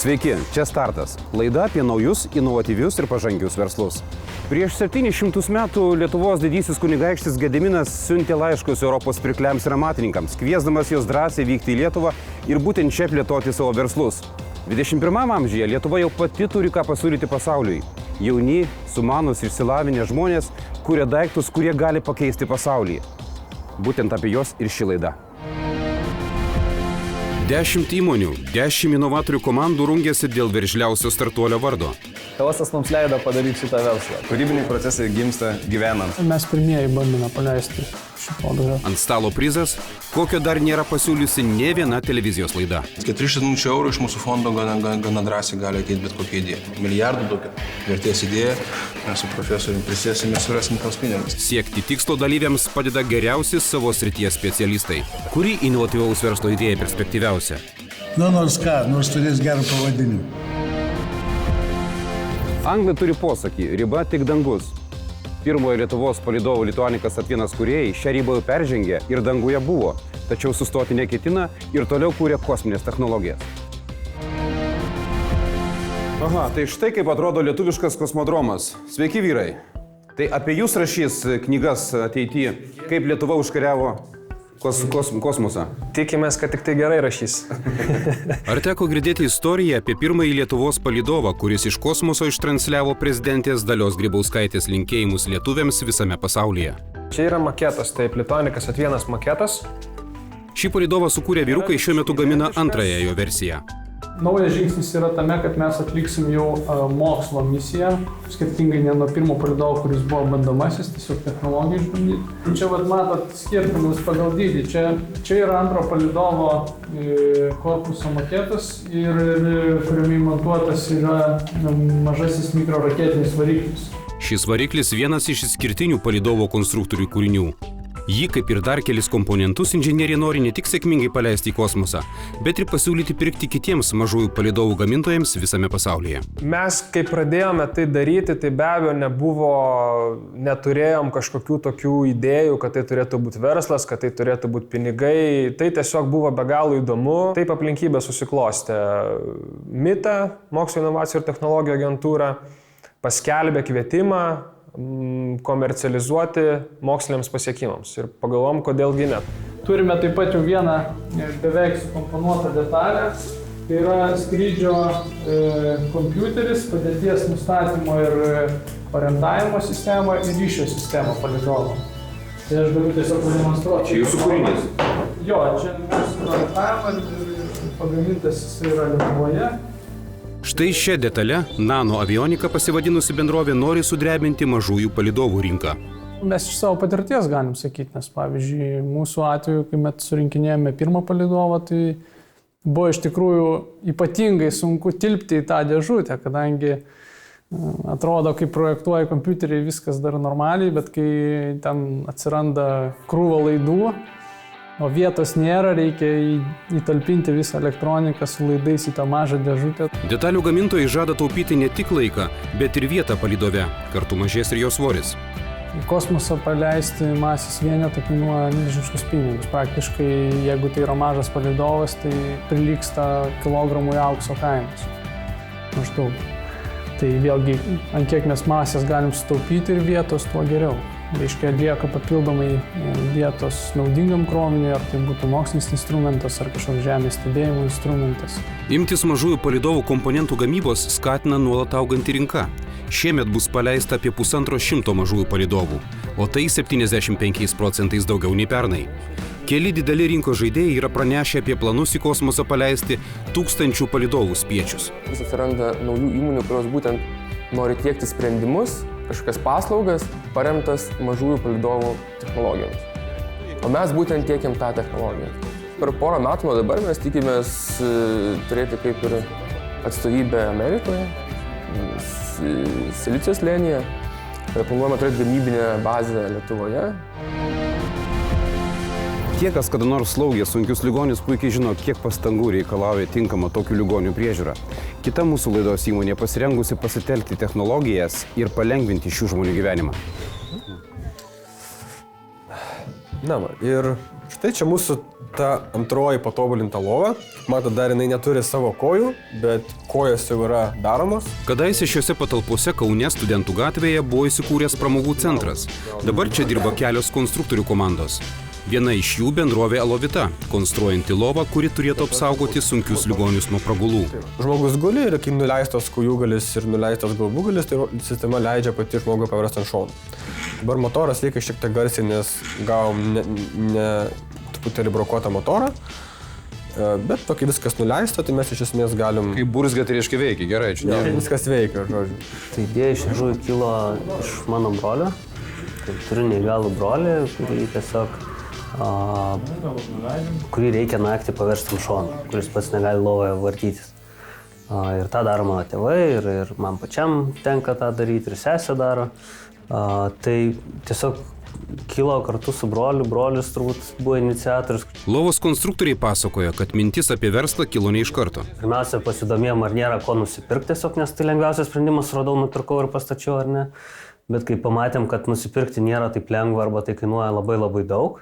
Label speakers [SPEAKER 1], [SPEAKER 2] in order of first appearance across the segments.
[SPEAKER 1] Sveiki, čia Startas. Laida apie naujus, inovatyvius ir pažangius verslus. Prieš 700 metų Lietuvos didysis kunigaikštis Gediminas siuntė laiškus Europos pirkliams ir amatininkams, kviesdamas juos drąsiai vykti į Lietuvą ir būtent čia plėtoti savo verslus. 21 amžiuje Lietuva jau pati turi ką pasiūlyti pasauliui. Jauni, sumanūs ir išsilavinę žmonės kuria daiktus, kurie gali pakeisti pasaulį. Būtent apie juos ir ši laida. 10 įmonių, 10 inovatorių komandų rungėsi dėl veržliausio startuolio vardo.
[SPEAKER 2] Chaosas mums leido padaryti šitą verslą.
[SPEAKER 3] Kūrybiniai procesai gimsta gyvenant.
[SPEAKER 4] Mes pirmieji bandome paleisti šį produktą.
[SPEAKER 1] Ant stalo prizas, kokio dar nėra pasiūliusi nė viena televizijos laida.
[SPEAKER 5] 400 eurų iš mūsų fondo gana drąsiai gali ateiti bet kokia idėja. Milijardų tokio vertės idėja, mes su profesoriumi prisėsime ir surasim tos pinigus.
[SPEAKER 1] Siekti tikslo dalyviams padeda geriausi savo srities specialistai. Kuri inovatyvaus verslo idėja perspektyviausia?
[SPEAKER 6] Nors turės gerą pavadinimą.
[SPEAKER 1] Anglai turi posakį, riba tik dangus. Pirmojo Lietuvos palydovų Lituanikas Atvinas kūrėjai šią ribą jau peržengė ir danguje buvo, tačiau sustoti neketina ir toliau kūrė kosminės technologijas. Aha, tai štai kaip atrodo lietuviškas kosmodromas. Sveiki vyrai. Tai apie jūs rašys knygas ateityje, kaip Lietuva užkariavo kosmosą.
[SPEAKER 2] Tikimės, kad tik tai gerai rašys.
[SPEAKER 1] Ar teko girdėti istoriją apie pirmąjį Lietuvos palydovą, kuris iš kosmoso ištransliavo prezidentės Dalios Grybauskaitės linkėjimus lietuviams visame pasaulyje?
[SPEAKER 2] Čia yra maketas, taip, Lituanikas Atvinas maketas.
[SPEAKER 1] Šį palydovą sukūrę vyrukai šiuo metu gamina antrąją jo versiją.
[SPEAKER 4] Naujas žingsnis yra tame, kad mes atliksim jau mokslo misiją, skirtingai ne nuo pirmo palydovo, kuris buvo bandomasis, tiesiog technologiją išbandyti. Čia matot skirtumus pagal dydį. Čia yra antro palydovo korpuso maketas ir kuriame įmontuotas yra mažasis mikroraketinis variklis.
[SPEAKER 1] Šis variklis vienas iš išskirtinių palydovo konstruktorių kūrinių. Jį, kaip ir dar kelis komponentus, inžinieriai nori ne tik sėkmingai paleisti į kosmosą, bet ir pasiūlyti pirkti kitiems mažųjų palydovų gamintojams visame pasaulyje.
[SPEAKER 2] Mes, kai pradėjome tai daryti, tai be abejo neturėjom kažkokių tokių idėjų, kad tai turėtų būti verslas, kad tai turėtų būti pinigai. Tai tiesiog buvo be galo įdomu. Taip aplinkybė susiklostė. MITA, Mokslo inovacijų ir technologijų agentūra, paskelbė kvietimą komercializuoti moksliniams pasiekimams. Ir pagalvom, kodėlgi ne.
[SPEAKER 4] Turime taip pat jau vieną beveik sukomponuotą detalę. Tai yra skrydžio kompiuteris, padėties nustatymo ir orientavimo sistema ir ryšio sistema palydovo. Tai aš galiu tiesiog pademonstruoti.
[SPEAKER 1] Čia jūsų kūrinys?
[SPEAKER 4] Jo, čia mūsų orientavimas ir pagamintas jis yra Lietuvoje.
[SPEAKER 1] Štai šią detalę Nano Avionika pasivadinusi bendrovė nori sudrebinti mažųjų palydovų rinką.
[SPEAKER 4] Mes iš savo patirties galim sakyti, nes pavyzdžiui, mūsų atveju, kai mes surinkinėjome pirmą palydovą, tai buvo iš tikrųjų ypatingai sunku tilpti į tą dėžutę, kadangi atrodo, kai projektuoja kompiuteriai, viskas dar normaliai, bet kai ten atsiranda krūva laidų, o vietos nėra, reikia įtalpinti visą elektroniką su laidais į tą mažą dėžutę.
[SPEAKER 1] Detalių gamintojai žada taupyti ne tik laiką, bet ir vietą palydove. Kartu mažės ir jo svoris.
[SPEAKER 4] Į kosmosą paleisti masės vienetą kainuoja milžiniškus pinigus. Praktiškai, jeigu tai yra mažas palydovas, tai prilygsta kilogramui aukso kainos. Maždaug. Tai vėlgi, ant kiek mes masės galim sutaupyti ir vietos, tuo geriau. Reiškia, lieka papildomai vietos naudingam kroviniui, ar tai būtų mokslinis instrumentas, ar kažkoks žemės stebėjimo instrumentas.
[SPEAKER 1] Imtis mažųjų palydovų komponentų gamybos skatina nuolat auganti rinka. Šiemet bus paleista apie 150 mažųjų palydovų, o tai 75% daugiau nei pernai. Keli dideli rinkos žaidėjai yra pranešę apie planus į kosmosą paleisti 1000 palydovų spiečius.
[SPEAKER 7] Vis atsiranda naujų įmonių, kurios būtent nori tiekti sprendimus, kažkokias paslaugas paremtas mažųjų palydovų technologijomis. O mes būtent tiekiam tą technologiją. Per porą metų nuo dabar mes tikimės turėti kaip ir atstovybę Amerikoje, Silicio slėnyje, planuojame turėti gamybinę bazę Lietuvoje.
[SPEAKER 1] Tie, kas kada nors slaugė sunkius ligonius, puikiai žino, kiek pastangų reikalauja tinkama tokių ligonių priežiūra. Kita mūsų laidos įmonė pasirengusi pasitelkti technologijas ir palengvinti šių žmonių gyvenimą.
[SPEAKER 8] Na, va, ir štai čia mūsų ta antroji patobulinta lova. Matot, dar jinai neturi savo kojų, bet kojos jau yra daromos.
[SPEAKER 1] Kadaise šiuose patalpose Kaune Studentų gatvėje buvo įsikūręs pramogų centras. Dabar čia dirba kelios konstruktorių komandos. Viena iš jų bendrovė Alovita, konstruojanti lovą, kuri turėtų apsaugoti sunkius ligonius nuo pragulų.
[SPEAKER 8] Žmogus guli ir kai nuleistos kojūgalis ir nuleistas galvūgalis, tai sistema leidžia pati žmogų paversti ant šono. Dabar motoras veikia šiek tiek garsiai, nes gavom ne truputėlį brokuotą motorą, bet kai viskas nuleista, tai mes iš esmės galim...
[SPEAKER 1] Kai burzgia, tai reiškia veikia, gerai, čia ne.
[SPEAKER 8] Viskas veikia, žodžiu.
[SPEAKER 9] Tai idėja iš tikrųjų kilo iš mano brolio. Tai turiu neįgalų brolį, kurį reikia naktį paversti ant šono, kuris pats negali lovoje vartytis. Ir tą daro mano tėvai, ir man pačiam tenka tą daryti, ir sesė daro. Tai tiesiog kilo kartu su broliu, brolis turbūt buvo iniciatorius.
[SPEAKER 1] Lovos konstruktoriai pasakoja, kad mintis apie verslą kilo ne iš karto.
[SPEAKER 9] Pirmiausia, pasidomėjom, ar nėra ko nusipirkti tiesiog, nes tai lengviausias sprendimas, radau, nupirkau ir pastačiau, ar ne. Bet kai pamatėm, kad nusipirkti nėra taip lengva arba tai kainuoja labai labai daug,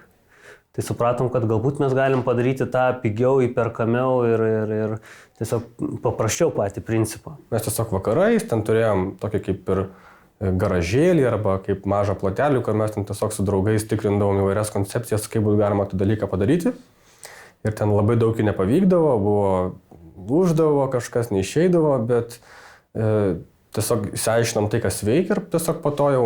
[SPEAKER 9] tai supratom, kad galbūt mes galim padaryti tą pigiau, įperkamiau ir tiesiog paprasčiau patį principą.
[SPEAKER 8] Mes tiesiog vakarais ten turėjom tokį kaip ir garažėlį arba kaip mažą plotelį, kur mes ten tiesiog su draugais tikrindavom įvairias koncepcijas, kaip būtų galima tą dalyką padaryti. Ir ten labai daug jų nepavykdavo, lūždavo, kažkas neišeidavo, bet tiesiog išsiaiškinom tai, kas veikia ir tiesiog po to jau,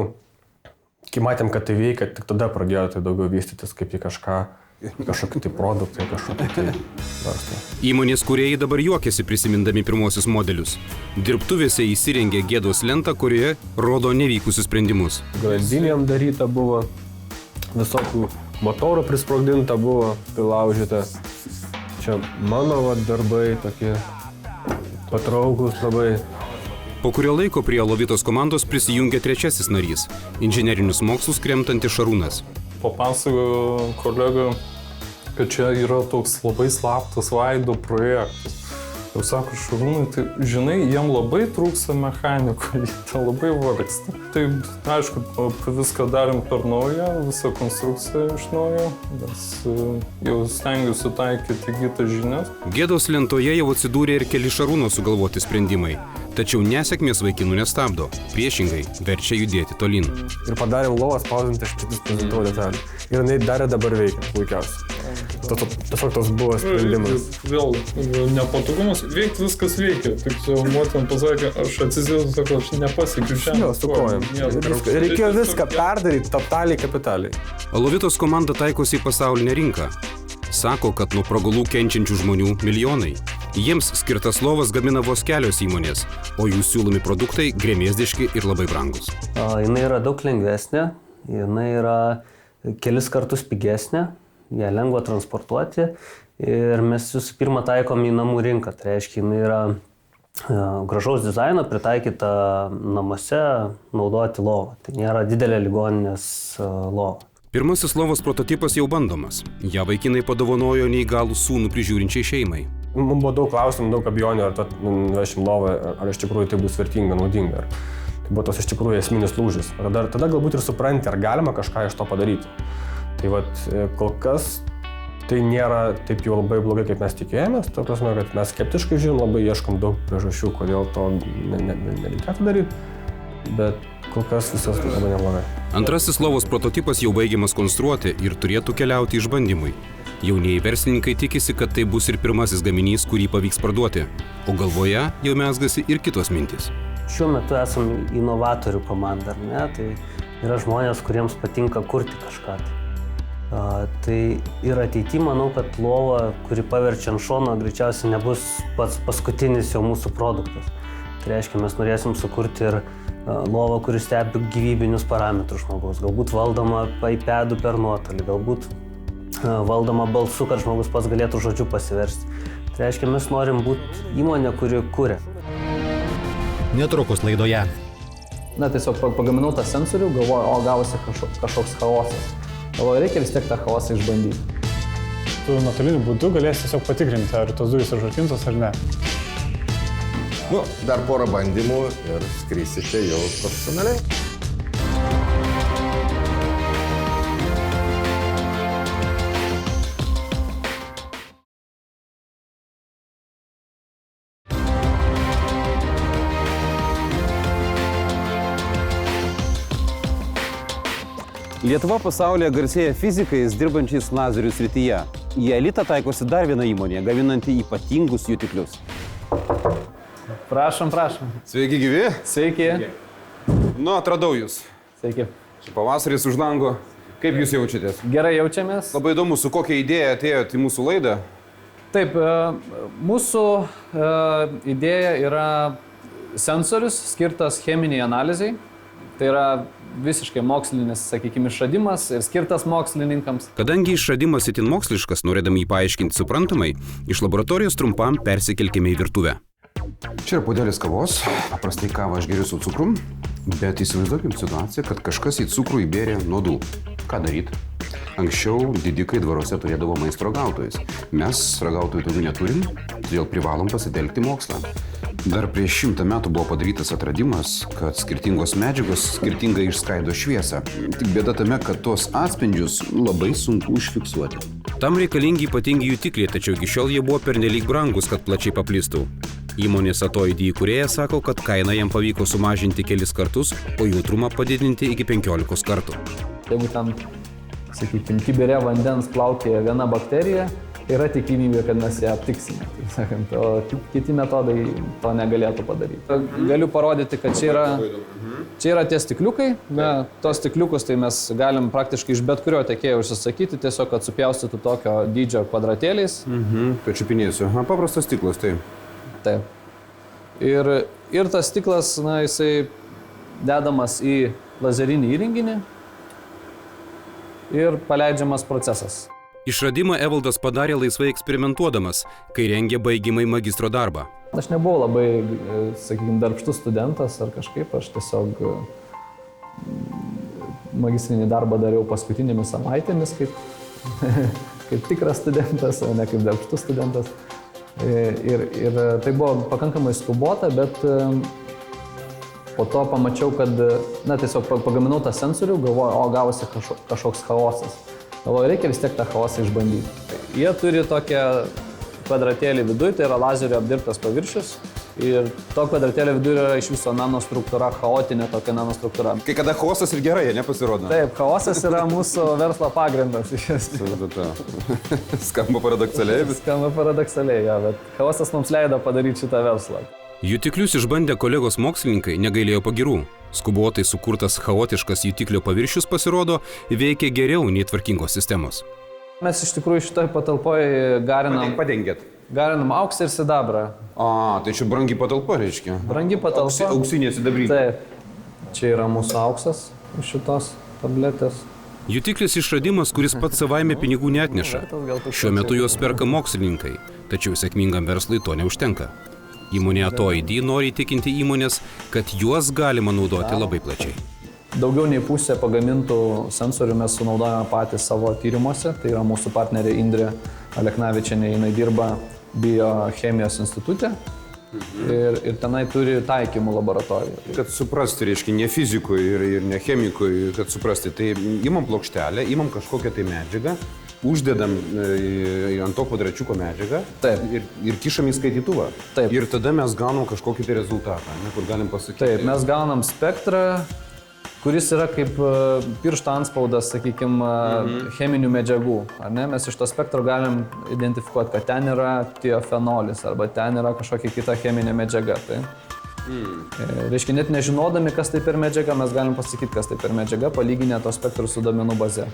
[SPEAKER 8] kai matėm, kad tai veikia, tik tada pradėjo tai daugiau vystytis kaip į kažkokį tai produktą, kažkokį tai verslą.
[SPEAKER 1] Įmonės kūrėjai dabar juokiasi prisimindami pirmosius modelius. Dirbtuvėse įsirengė gėdos lentą, kurioje rodo nevykusius sprendimus.
[SPEAKER 8] Grandinėm daryta buvo, visokių motorų prisprogdinta buvo, prilaužyta. Čia mano darbai tokie patrauklus labai.
[SPEAKER 1] Po kurio laiko prie Alovitos komandos prisijungė trečiasis narys – inžinerinius mokslus kremtantis Šarūnas.
[SPEAKER 10] Papasakojo kolega, kad čia yra toks labai slaptas Vaido projektas. Ir sako, Šarūnai, tai žinai, jiem labai trūksta mechanikų, jie ten labai vargsta. Tai aišku, viską darėm per naują, visą konstrukciją iš naujo, nes jau stengiuosi taikyti įgytas žinias.
[SPEAKER 1] Gėdos lentoje jau atsidūrė ir keli Šarūno sugalvoti sprendimai. Tačiau nesėkmės vaikinų nestabdo, priešingai verčia judėti tolyn.
[SPEAKER 8] Ir padarėm lovą spausdinti, aš kitus prezentavau detalį. Ir jinai dar dabar veikia, puikiausiai. Tiesiog tos buvo sprendimas.
[SPEAKER 10] Vėl nepatogumas, veikti viskas veikia. Taip su motin pasakė, aš atsisėdu, sakau, aš nepasiekiu šiandien.
[SPEAKER 8] Jo, su kojom. Reikėjo viską perdaryti totaliai kapitaliai.
[SPEAKER 1] Alovitos komanda taikosi į pasaulinę rinką. Sako, kad nuo pragulų kenčiančių žmonių milijonai. Jiems skirtas lovas gamina vos kelios įmonės, o jų siūlomi produktai gremėzdiški ir labai brangus.
[SPEAKER 9] Jinai yra daug lengvesnė, jinai yra kelis kartus pigesnė, ją lengva transportuoti ir mes visų pirma taikom į namų rinką. Tai reiškia, jinai yra gražaus dizaino, pritaikyta namuose naudoti lovą. Tai nėra didelė ligoninės lova.
[SPEAKER 1] Pirmasis lovos prototipas jau bandomas. Ja vaikinai padovanojo neįgalų sūnų prižiūrinčiai šeimai.
[SPEAKER 8] Mums buvo daug klausimų, daug abejonių, ar nuvešim lovą, ar iš tikrųjų tai bus vertinga, naudinga. Tai buvo tos iš tikrųjų esminis lūžis. Tada galbūt ir supranti, ar galima kažką iš to padaryti. Tai kol kas tai nėra taip jau labai blogai, kaip mes tikėjomės. Ta prasme, kad mes skeptiškai žinom, labai ieškom daug priežasčių, kodėl to nereikėtų daryti. Bet kol kas visas labai neblogai.
[SPEAKER 1] Antrasis lovos prototipas jau baigiamas konstruoti ir turėtų keliauti išbandymui. Jaunieji verslininkai tikisi, kad tai bus ir pirmasis gaminys, kurį pavyks parduoti. O galvoje jau mezgasi ir kitos mintys.
[SPEAKER 9] Šiuo metu esame inovatorių komanda, ar ne? Tai yra žmonės, kuriems patinka kurti kažką. Tai ir ateity manau, kad lova, kuri paverčia ant šono, greičiausiai nebus pats paskutinis jau mūsų produktas. Tai reiškia, mes norėsim sukurti ir lovą, kuris stebi gyvybinius parametrus žmogaus. Galbūt valdoma iPad'u per nuotolį, galbūt valdoma balsu, kad žmogus pats galėtų žodžiu pasiversti. Tai reiškia, mes norim būti įmonė, kuri kuria.
[SPEAKER 11] Netrukus laidoje.
[SPEAKER 12] Na, tiesiog pagaminau tą sensorių, galvoju, gavosi kažkoks chaosas. Galvoju, reikia vis tiek tą chaosą išbandyti.
[SPEAKER 13] Tu nuotoliniu būdu galėsi tiesiog patikrinti, ar tos dujos užrakintos ar ne.
[SPEAKER 14] Dar porą bandymų ir skrysite jau profesionaliai.
[SPEAKER 1] Lietuva pasaulyje garsėja fizikais dirbančiais lazerių srityje. Į elitą taikosi dar viena įmonė, gaminanti ypatingus jutiklius.
[SPEAKER 12] Prašom, prašom.
[SPEAKER 1] Sveiki gyvi.
[SPEAKER 12] Sveiki.
[SPEAKER 1] Nu, atradau jūs.
[SPEAKER 12] Sveiki.
[SPEAKER 1] Pavasaris už lango. Kaip jūs jaučiatės?
[SPEAKER 12] Gerai jaučiamės.
[SPEAKER 1] Labai įdomu, su kokia idėja atėjote į mūsų laidą?
[SPEAKER 12] Taip, mūsų idėja yra sensorius skirtas cheminiai analizai. Tai yra visiškai mokslinis, sakykime, išradimas ir skirtas mokslininkams.
[SPEAKER 1] Kadangi išradimas itin moksliškas, norėdami jį paaiškinti suprantamai, iš laboratorijos trumpam persikelkime į virtuvę. Čia yra puodelis kavos, paprastai kavą aš geriu su cukrum, bet įsivaizduokim situaciją, kad kažkas į cukrų įbėrė nuodų. Ką daryti? Anksčiau didikai dvaruose turėdavo maisto ragautojus. Mes ragautojų tokių neturim, todėl privalom pasitelkti mokslą. Dar prieš 100 metų buvo padarytas atradimas, kad skirtingos medžiagos skirtingai išskaido šviesą. Tik bėda tame, kad tos atspindžius labai sunku užfiksuoti. Tam reikalingi ypatingi jutikliai, tačiau iki šiol jie buvo pernelyg brangus, kad plačiai paplistų. Įmonės ATOID įkūrėjas sako, kad kainą jam pavyko sumažinti kelis kartus, o jautrumą padidinti iki 15 kartų.
[SPEAKER 12] Jeigu ten, sakykime, kibire vandens plaukėja viena bakterija, yra tikimybė, kad mes ją aptiksime. Taip sakant, o kiti metodai to negalėtų padaryti. Galiu parodyti, kad čia yra tie stikliukai. Tos stikliukus tai mes galim praktiškai iš bet kurio tiekėjo užsisakyti, tiesiog kad supjaustytų tokio dydžio kvadratėliais.
[SPEAKER 1] Pačiupinėsiu. Paprastas stiklas, tai.
[SPEAKER 12] Taip. Ir tas stiklas, jisai dedamas į lazerinį įrenginį ir paleidžiamas procesas.
[SPEAKER 1] Išradimą Evaldas padarė laisvai eksperimentuodamas, kai rengė baigimai magistro darbą.
[SPEAKER 12] Aš nebuvau labai, sakykime, darbštus studentas ar kažkaip, aš tiesiog magistrinį darbą dariau paskutinėmis savaitėmis kaip tikras studentas, o ne kaip darbštus studentas. Ir tai buvo pakankamai skubota, bet po to pamačiau, kad, tiesiog pagaminau tą sensorių, galvoju, gavosi kažkoks chaosas. Galvoju, reikia vis tiek tą chaosą išbandyti. Jie turi tokią kvadratėlį viduje, tai yra lazerio apdirbtas paviršius. Ir to kvadratėlio viduje yra iš viso nanostruktūra, chaotinė tokia nanostruktūra.
[SPEAKER 1] Kai kada chaosas ir gerai, nepasirodo.
[SPEAKER 12] Taip, chaosas yra mūsų verslo pagrindas.
[SPEAKER 1] Skamba paradoksaliai.
[SPEAKER 12] Skamba paradoksaliai, ja, bet chaosas mums leido padaryti šitą verslą.
[SPEAKER 1] Jutiklius išbandę kolegos mokslininkai negailėjo pagirų. Skubotai sukurtas chaotiškas jutiklio paviršius pasirodo veikia geriau nei tvarkingos sistemos.
[SPEAKER 12] Mes iš tikrųjų šitoje patalpoje garinam auksą ir sidabrą.
[SPEAKER 1] Tai čia brangi patalpa, reiškia.
[SPEAKER 12] Brangi patalpa.
[SPEAKER 1] Auksinė sidabrinė.
[SPEAKER 12] Taip. Čia yra mūsų auksas iš šitos tabletės.
[SPEAKER 1] Jutiklis išradimas, kuris pats savaime pinigų neatneša. Šiuo metu juos perka mokslininkai, tačiau sėkmingam verslui to neužtenka. Įmonė ATOID nori įtikinti įmonės, kad juos galima naudoti labai plačiai.
[SPEAKER 12] Daugiau nei pusė pagamintų sensorių mes sunaudojame patys savo tyrimuose. Tai yra mūsų partnerė Indrė Aleknavičienė, jinai dirba biochemijos institute ir tenai turi taikymų laboratoriją.
[SPEAKER 1] Kad suprasti, reiškia, ne fizikui ir ne chemikui, kad suprasti, tai imam plokštelę, imam kažkokią tai medžiagą, uždedam ant to kvadračiuko medžiagą ir kišam į skaitytuvą.
[SPEAKER 12] Taip.
[SPEAKER 1] Ir tada mes gaunam kažkokį tai rezultatą, kur galim pasakyti.
[SPEAKER 12] Taip, mes gaunam spektrą, kuris yra kaip piršto antspaudas, sakykime, cheminių medžiagų. Mes iš to spektro galim identifikuoti, kad ten yra tiofenolis arba ten yra kažkokia kita cheminė medžiaga. Reiškia, net nežinodami, kas tai per medžiaga, mes galim pasakyti, kas tai per medžiaga, palyginę to spektro su duomenų baze.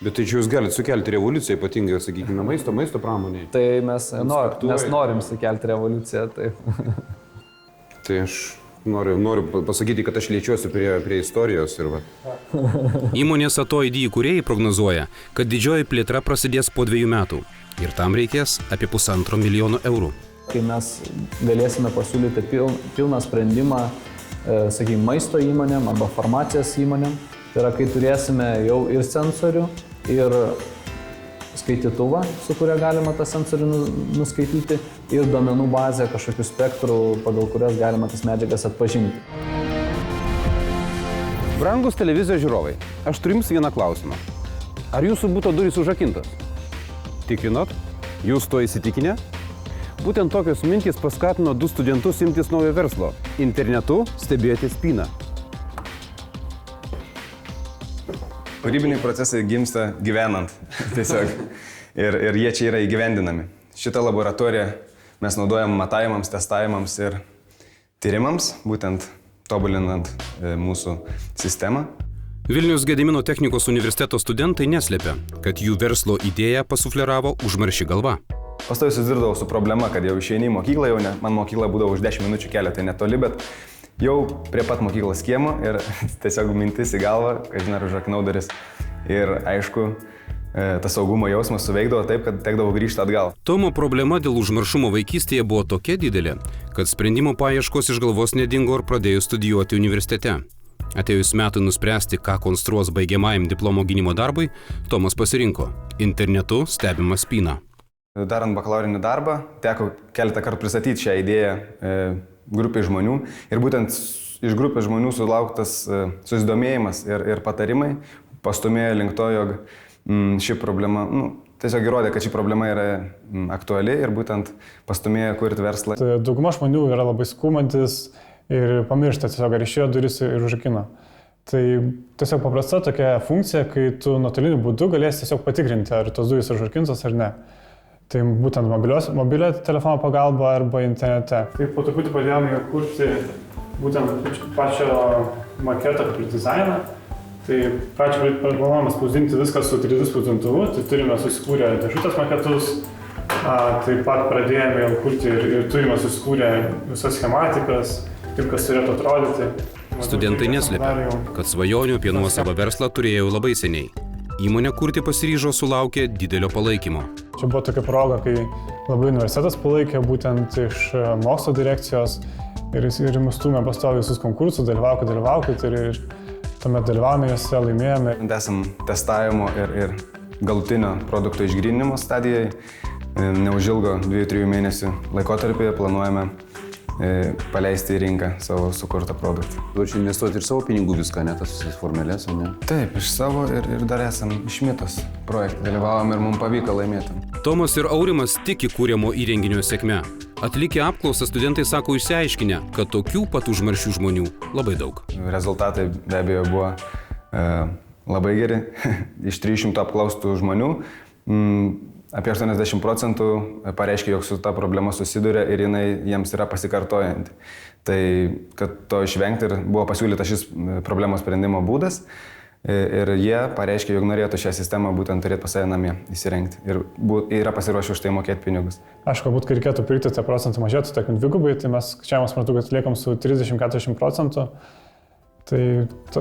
[SPEAKER 1] Bet tai čia jūs galite sukelti revoliuciją, ypatingai, sakykime, maisto pramonėje.
[SPEAKER 12] Tai mes norim sukelti revoliuciją, taip.
[SPEAKER 1] Tai aš noriu pasakyti, kad aš liečiuosi prie istorijos ir va. Įmonės ATOID įkūrėjai prognozuoja, kad didžioji plėtra prasidės po 2 metų ir tam reikės apie 1,5 milijono eurų.
[SPEAKER 12] Kai mes galėsime pasiūlyti pilną sprendimą, sakykime, maisto įmonėm arba farmacijos įmonėm, tai yra, kai turėsime jau ir sensorių, ir skaitytuvą, su kuria galima tą sensorių nuskaityti, ir duomenų bazę, kažkokių spektrų, pagal kurias galima tas medžiagas atpažinti.
[SPEAKER 1] Brangus televizijos žiūrovai, aš turiu jums vieną klausimą. Ar jūsų buto durys užrakintos? Tikrinot? Jūs to įsitikinę? Būtent tokios mintys paskatino 2 studentus imtis naujo verslo – internetu stebėti spyną.
[SPEAKER 3] Kūrybiniai procesai gimsta gyvenant. Tiesiog. Ir jie čia yra įgyvendinami. Šitą laboratoriją mes naudojam matavimams, testavimams ir tyrimams, būtent tobulinant mūsų sistemą.
[SPEAKER 1] Vilnius Gedimino technikos universiteto studentai neslėpia, kad jų verslo idėją pasufleravo užmarši galva.
[SPEAKER 3] Pastoviai susidirdavau su problema, kad jau išeini į mokyklą, man mokykla būdavo už 10 minučių kelio, tai netoli, bet jau prie pat mokyklos kiemo ir tiesiog mintis į galvą, kad žinai, užrakinau duris. Ir aišku, tas saugumo jausmas suveikdavo taip, kad tekdavo grįžti atgal.
[SPEAKER 1] Tomo problema dėl užmaršumo vaikystėje buvo tokia didelė, kad sprendimo paieškos iš galvos nedingo ir pradėjo studijuoti universitete. Atėjus metui nuspręsti, ką konstruos baigiamajam diplomo gynimo darbui, Tomas pasirinko internetu stebimą spyną.
[SPEAKER 3] Darant bakalaurinį darbą, teko keletą kartų pristatyti šią idėją grupiai žmonių ir būtent iš grupės žmonių sulauktas susidomėjimas ir patarimai pastumėjo link to, jog ši problema, tiesiog įrodė, kad ši problema yra aktuali ir būtent pastumėjo kurti verslą.
[SPEAKER 13] Dauguma žmonių yra labai skumantis ir pamiršta tiesiog, ar išėjo duris ir užrakino. Tai tiesiog paprasta tokia funkcija, kai tu nuotoliniu būdu galėsi tiesiog patikrinti, ar tos durys užrakintos ar ne. Tai būtent mobilio telefono pagalba arba internete. Tai po truputį pradėjome kurti būtent pačio maketo kaip ir dizainą. Tai pradžioje planuojame spausdinti viską su 3D spausdintuvu, tai turime susikūrę dėžutės maketus, taip pat pradėjome jau kurti ir turime susikūrę visas schematikas, kaip kas turėtų atrodyti.
[SPEAKER 1] Studentai neslėpia, kad svajonių apie nuosavą verslą turėjo labai seniai. Įmonę kurti pasiryžo sulaukė didelio palaikymo.
[SPEAKER 13] Čia buvo tokia proga, kai labai universitetas palaikė būtent iš mokslo direkcijos ir mus stūmė pastoviai visus konkursus, dalyvaukit ir tuomet dalyvavome juose, laimėjome.
[SPEAKER 3] Esam testavimo ir galutinio produkto išgryninimo stadijai. Neužilgo 2-3 mėnesių laikotarpyje planuojame paleisti į rinką savo sukurtą produktą.
[SPEAKER 1] Čia investuoti ir savo pinigų viską, ne tas formelės, o ne?
[SPEAKER 3] Taip, iš savo ir dar esam iš Mitos projektą dalyvavom ir mums pavyko laimėti.
[SPEAKER 1] Tomas ir Aurimas tiki kūriamo įrenginio sėkme. Atlikę apklausą studentai sako išsiaiškinę, kad tokių pat užmaršių žmonių labai daug.
[SPEAKER 3] Rezultatai be abejo buvo labai geri. Iš 300 apklaustų žmonių apie 80% pareiškia, jog su ta problema susiduria ir jinai jiems yra pasikartojanti. Tai, kad to išvengti, ir buvo pasiūlyta šis problemos sprendimo būdas ir jie pareiškia, jog norėtų šią sistemą būtent turėti pas save namie įsirengti ir yra pasiruošę už tai mokėti pinigus.
[SPEAKER 13] Aš galbūt, kai reikėtų pirkti, tą procentą mažėtų, tarkim, dvigubai, tai mes skaičiavome suprantu, kad liekam su 30-40%, tai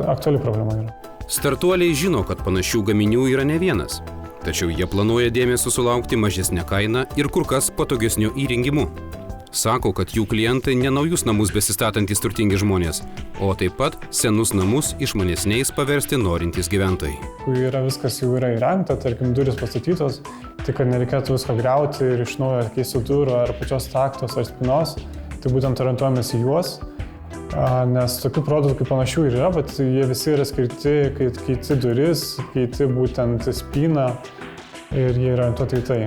[SPEAKER 13] aktuali problema yra.
[SPEAKER 1] Startuoliai žino, kad panašių gaminių yra ne vienas. Tačiau jie planuoja dėmesio sulaukti mažesnę kainą ir kur kas patogesniu įrengimu. Sako, kad jų klientai ne naujus namus besistatantys turtingi žmonės, o taip pat senus namus išmanesniais paversti norintys gyventojai.
[SPEAKER 13] Kai viskas jau yra įrengta, tarkim, duris pastatytos, tai kad nereikėtų visko griauti ir iš naujo keisti durų ar pačios taktos ar spynos, tai būtent orientuojamės į juos, nes tokių produktų panašių ir yra, bet jie visi yra skirti, kai keiti duris, keiti būtent spyną ir jie yra orientuoti į tai.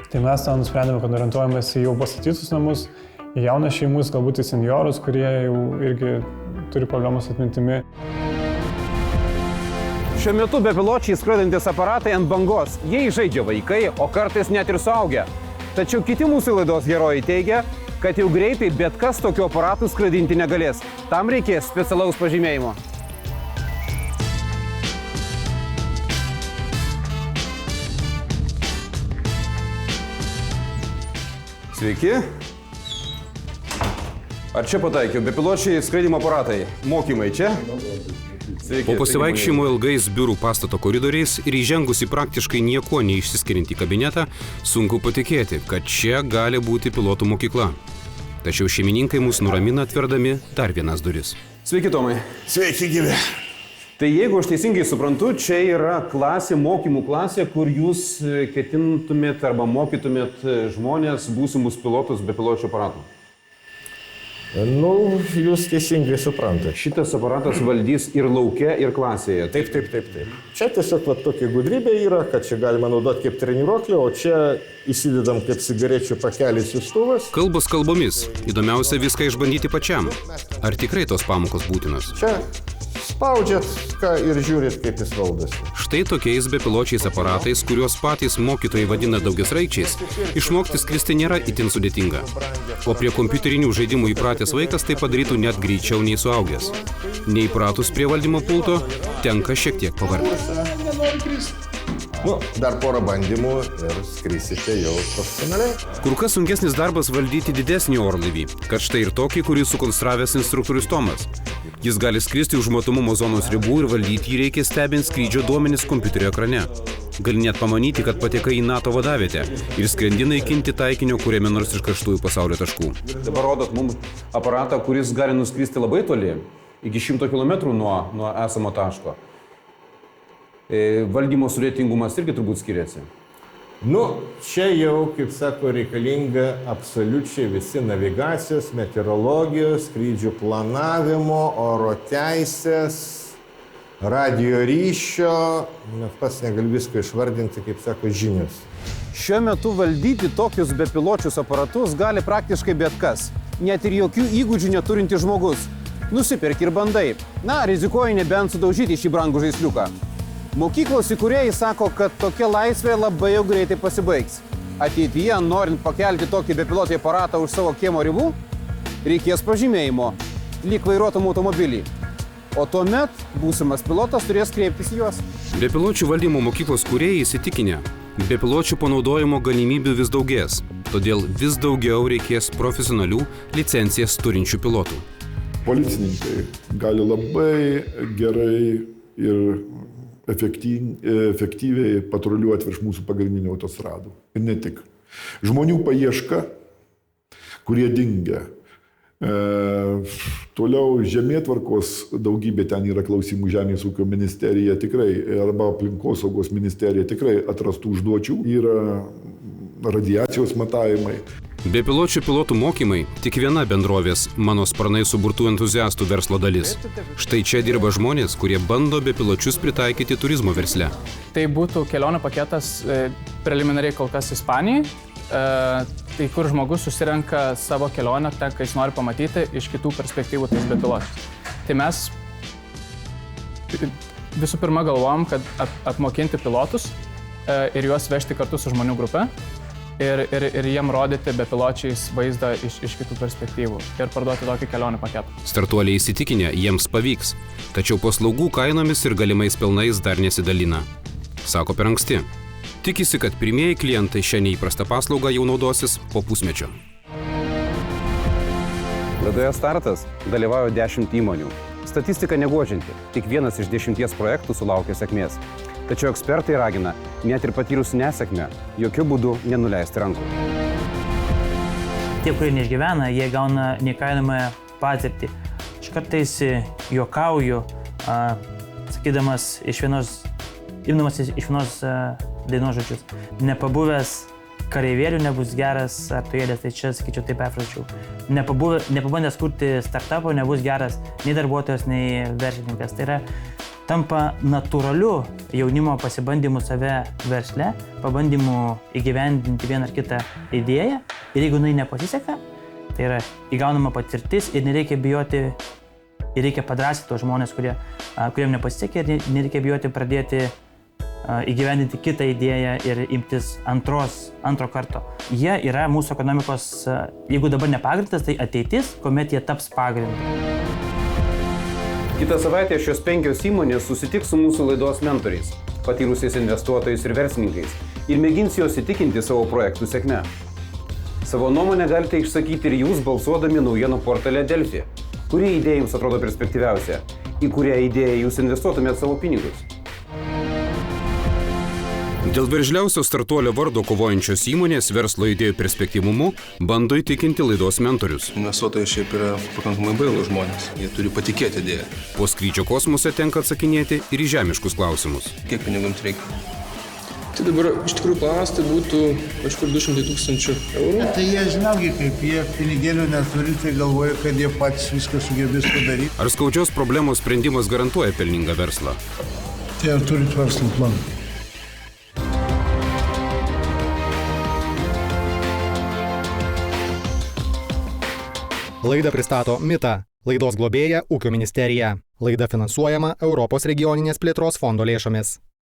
[SPEAKER 13] Tai mes nusprendėme, kad orientuojamės į jau pastatytus namus, į jaunas šeimus, galbūt į senjorus, kurie jau irgi turi problemas atmintimi.
[SPEAKER 1] Šiuo metu bepiločiai skraidantis aparatai ant bangos. Jie žaidžia vaikai, o kartais net ir suaugę. Tačiau kiti mūsų laidos herojai teigia, kad jau greitai bet kas tokiu aparatu skraidinti negalės. Tam reikės specialaus pažymėjimo. Sveiki. Ar čia pataikiau? Bepiločiai skraidimo aparatai. Mokymai čia? Sveiki. Po pasivaikščiojimo ilgais biurų pastato koridoriais ir įžengus į praktiškai niekuo neišsiskiriantį kabinetą, sunku patikėti, kad čia gali būti pilotų mokykla. Tačiau šeimininkai mus nuramina atverdami dar vienas duris. Sveiki, Tomai.
[SPEAKER 15] Sveiki, gyvi.
[SPEAKER 1] Tai jeigu aš teisingai suprantu, čia yra klasė, mokymų klasė, kur jūs ketintumėt arba mokytumėt žmonės, būsimus pilotus bepiločių aparatų.
[SPEAKER 15] Nu, jūs teisingai suprantate.
[SPEAKER 1] Šitas aparatas valdys ir lauke, ir klasėje.
[SPEAKER 15] Taip. Čia tiesiog tokia gudrybė yra, kad čia galima naudoti kaip treniruoklį, o čia įsidedam kaip cigarečių pakelis siųstuvas.
[SPEAKER 1] Kalbos kalbomis. Įdomiausia viską išbandyti pačiam. Ar tikrai tos pamokos būtinos?
[SPEAKER 15] Čia spaudžiat ir žiūrit, kaip jis valdosi.
[SPEAKER 1] Štai tokiais bepiločiais aparatais, kuriuos patys mokytojai vadina daugiasraigčiais, išmokti skristi nėra itin sudėtinga. O prie kompiuterinių žaidimų įpratęs vaikas tai padarytų net greičiau nei suaugęs. Neįpratus prie valdymo pulto, tenka šiek tiek pavargti.
[SPEAKER 15] Dar porą bandymų ir skrisite jau profesionaliai.
[SPEAKER 1] Kur kas sunkesnis darbas valdyti didesnį orlaivį, kad štai ir tokį, kurį sukonstravęs instruktorius Tomas. Jis gali skristi už matomumo zonos ribų ir valdyti jį reikia stebint skrydžio duomenis kompiuterio ekrane. Gali net pamanyti, kad patekai į NATO vadavietę ir skrendi naikinti taikinio kuriame nors iš karštųjų pasaulio taškų. Dabar rodot mums aparatą, kuris gali nuskristi labai toli, iki 100 km nuo esamo taško. Valdymo sudėtingumas irgi turbūt skiriasi.
[SPEAKER 15] Čia jau, kaip sako, reikalinga absoliučiai visi navigacijos, meteorologijos, skrydžių planavimo, oro teisės, radio ryšio, net pats negaliu visko išvardinti, kaip sako, žinios.
[SPEAKER 1] Šiuo metu valdyti tokius bepiločius aparatus gali praktiškai bet kas, net ir jokių įgūdžių neturintis žmogus. Nusiperki ir bandai. Rizikuoji nebent sudaužyti šį brangų žaisliuką. Mokyklos įkūrėjai sako, kad tokia laisvė labai jau greitai pasibaigs. Ateityje, norint pakelti tokį bepilotį aparatą už savo kiemo ribų, reikės pažymėjimo, lyg vairuotum automobilį. O tuomet būsimas pilotas turės kreiptis į juos. Bepiločių valdymo mokyklos kūrėjai įsitikinę, bepiločių panaudojimo galimybių vis daugės, todėl vis daugiau reikės profesionalių licencijas turinčių pilotų.
[SPEAKER 16] Policininkai gali labai gerai ir efektyviai patruliuoti virš mūsų pagrindinių autostradų. Ir ne tik. Žmonių paieška, kurie dingia. Toliau žemėtvarkos daugybė, ten yra klausimų Žemės ūkio ministerija tikrai, arba aplinkosaugos ministerija tikrai atrastų užduočių, yra radiacijos matavimai.
[SPEAKER 1] Bepiločių pilotų mokymai tik viena bendrovės mano sparnai suburtų entuziastų verslo dalis. Štai čia dirba žmonės, kurie bando bepiločius pritaikyti turizmo versle.
[SPEAKER 4] Tai būtų kelionių paketas preliminariai kol kas Ispanijai, tai kur žmogus susirenka savo kelionę, ten, kai jis nori pamatyti iš kitų perspektyvų tais bepiločius. Tai mes visų pirma galvojam, kad apmokinti pilotus ir juos vežti kartu su žmonių grupe. Ir jiem rodyti bepiločiais vaizdą iš kitų perspektyvų ir parduoti tokį kelionių paketą.
[SPEAKER 1] Startuoliai įsitikinę, jiems pavyks, tačiau paslaugų kainomis ir galimais pelnais dar nesidalina. Sako per anksti. Tikisi, kad pirmieji klientai šią neįprastą paslaugą jau naudosis po pusmečio. Laidoje Startas dalyvauja 10 įmonių. Statistika neguodžianti, tik 1 iš 10 projektų sulaukė sėkmės. Tačiau ekspertai ragina, net ir patyrus nesėkmę, jokių būdų nenuleisti rankų.
[SPEAKER 17] Tie, kurie neišgyvena, jie gauna neįkainojamą patirtį. Aš kartais juokauju, sakydamas imdamas iš vienos dainos žodžius. Nepabuvęs kareivierių nebus geras artojėlės, tai čia, sakyčiau, taip perfračiau. Nepabandęs kurti startupo nebus geras nei darbuotojas, nei verslininkas. Tai yra tampa natūraliu jaunimo pasibandymu save versle, pabandymu įgyvendinti vieną ar kitą idėją. Ir jeigu jinai nepasiseka, tai yra įgaunama patirtis ir nereikia bijoti, ir reikia padrąsinti tos žmonės, kuriem nepasisekė, ir nereikia bijoti pradėti įgyvendinti kitą idėją ir imtis antro karto. Jie yra mūsų ekonomikos, jeigu dabar ne pagrindas, tai ateitis, kuomet jie taps pagrindu.
[SPEAKER 1] Kitą savaitę šios 5 įmonės susitiks su mūsų laidos mentoriais, patyrusiais investuotojais ir verslininkais ir mėgins juos įtikinti savo projektų sėkme. Savo nuomonę galite išsakyti ir jūs balsuodami naujienų portale Delfi. Kuri idėja jums atrodo perspektyviausia? Į kurią idėją jūs investuotumėte savo pinigus? Dėl veržliausio startuolio vardo kovojančios įmonės verslo idėjų perspektyvumu bando įtikinti laidos mentorius.
[SPEAKER 5] Investuotojai šiaip yra pakankamai bailūs žmonės. Jie turi patikėti idėją.
[SPEAKER 1] Po skrydžio kosmose tenka atsakinėti ir į žemiškus klausimus.
[SPEAKER 5] Kiek pinigams reikia?
[SPEAKER 7] Tai dabar iš tikrųjų planas tai būtų kažkur 200 000 eurų.
[SPEAKER 6] Tai jie žinaugi, kaip jie pinigėlių neturi, tai galvoja, kad jie patys viską sugebės padaryti.
[SPEAKER 1] Ar skaudžios problemos sprendimas garantuoja pelningą verslą?
[SPEAKER 6] Tai ar turit verslo planą?
[SPEAKER 11] Laidą pristato Mita, laidos globėja Ūkio ministerija. Laida finansuojama Europos regioninės plėtros fondo lėšomis.